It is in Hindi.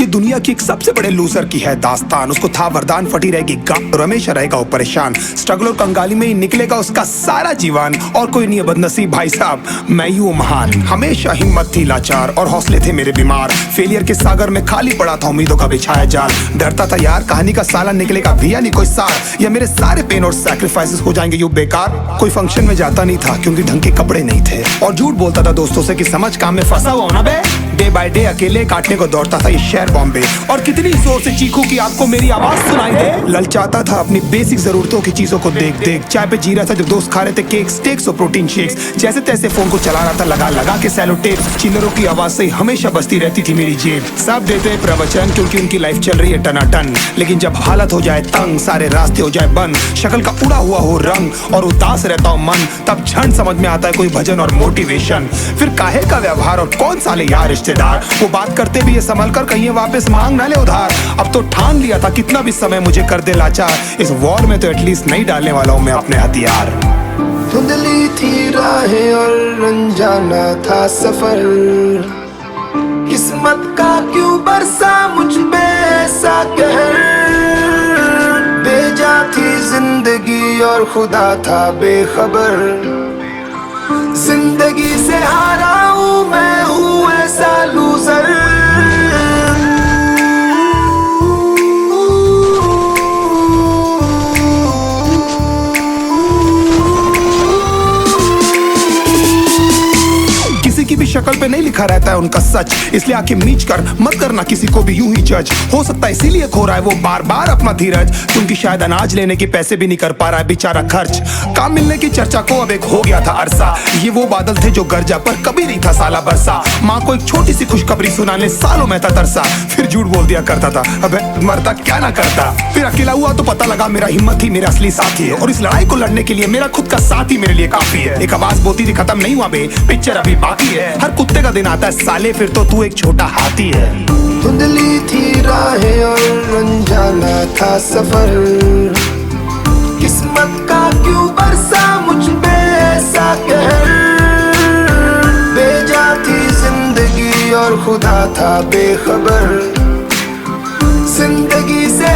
ये दुनिया की एक सबसे बड़े लूजर की है दास्तान। उसको था वरदान, फटी रहेगी गम, हमेशा रहेगा वो परेशान। स्ट्रगल और कंगाली में ही निकलेगा उसका सारा जीवन। और कोई नहीं है बदनसीब भाई साहब, मैं ही हूँ महान। हमेशा हिम्मत थी लाचार और हौसले थे मेरे बीमार। फेलियर के सागर में खाली पड़ा था उम्मीदों का बिछाया जाल। डरता था यार कहानी का साला निकलेगा भैया नहीं कोई सार, या मेरे सारे पेन और सैक्रिफाइसेस हो जाएंगे यूं बेकार। कोई फंक्शन में जाता नहीं था क्योंकि ढंग के कपड़े नहीं थे, और झूठ बोलता था दोस्तों से कि समझ काम में फंसा हुआ ना बे। डे बाय डे अकेले काटने को दौड़ता था ये शहर बॉम्बे, और कितनी जोर से चीखूं कि आपको मेरी आवाज सुनाई दे। ललचाता था अपनी बेसिक जरूरतों की चीजों को देख देख। चाय पे जी रहा था जब दोस्त खा रहे थे केक, स्टेक्स और प्रोटीन शेक्स। जैसे तैसे फोन को चला रहा था लगा लगा के सैलो टेप। चिल्लरों की आवाज से हमेशा बजती रहती थी मेरी जेब। सब देते प्रवचन क्योंकि उनकी लाइफ चल रही है टनाटन, लेकिन जब हालत हो जाए तंग, सारे रास्ते हो जाए बंद, शक्ल का उड़ा हुआ हो रंग और उदास रहता हो मन, तब क्षण समझ में आता है कोई भजन और मोटिवेशन। फिर काहे का व्यवहार और कौन साले यार रिश्तेदार, वो बात करते भी ये संभल कर कहीं वापस मांग ना ले उधार। अब तो ठान लिया था कितना भी समय मुझे कर दे लाचार, इस वॉर में तो एटलीस्ट नहीं डालने वाला हूं मैं अपने हथियार। धुंधली थी राहें और अनजाना था सफर, किस्मत का क्यों बरसा मुझ पे ऐसा कहर। बेजा थी जिंदगी और खुदा था बेखबर, जिंदगी से हारा हूँ मैं, हूँ ऐसा लूजर। की भी शक्ल पे नहीं लिखा रहता है उनका सच, इसलिए आके मीच कर मत करना किसी को भी यूं ही जज। हो सकता है इसीलिए खो रहा है वो बार बार अपना धीरज, क्योंकि शायद अनाज लेने के पैसे भी नहीं कर पा रहा है बेचारा खर्च। काम मिलने की चर्चा को अब एक हो गया था अरसा, ये वो बादल थे जो गरजा पर कभी नहीं था साला बरसा। माँ को एक छोटी सी खुशखबरी सुनाने सालों में था तरसा, फिर झूठ बोल दिया करता था अबे मरता क्या ना करता। फिर अकेला हुआ तो पता लगा मेरा हिम्मत ही मेरा असली साथी है, और इस लड़ाई को लड़ने के लिए मेरा खुद का साथ ही मेरे लिए काफी है। एक आवाज बोलती थी खत्म नहीं हुआ बे, पिक्चर अभी बाकी है। हर कुत्ते का दिन आता है साले, फिर तो तू एक छोटा हाथी है। धुंधली थी राहें और अनजाना था सफर, किस्मत का क्यों बरसा मुझ पे ऐसा कहर। बेजा थी जिंदगी और खुदा था बेखबर, जिंदगी से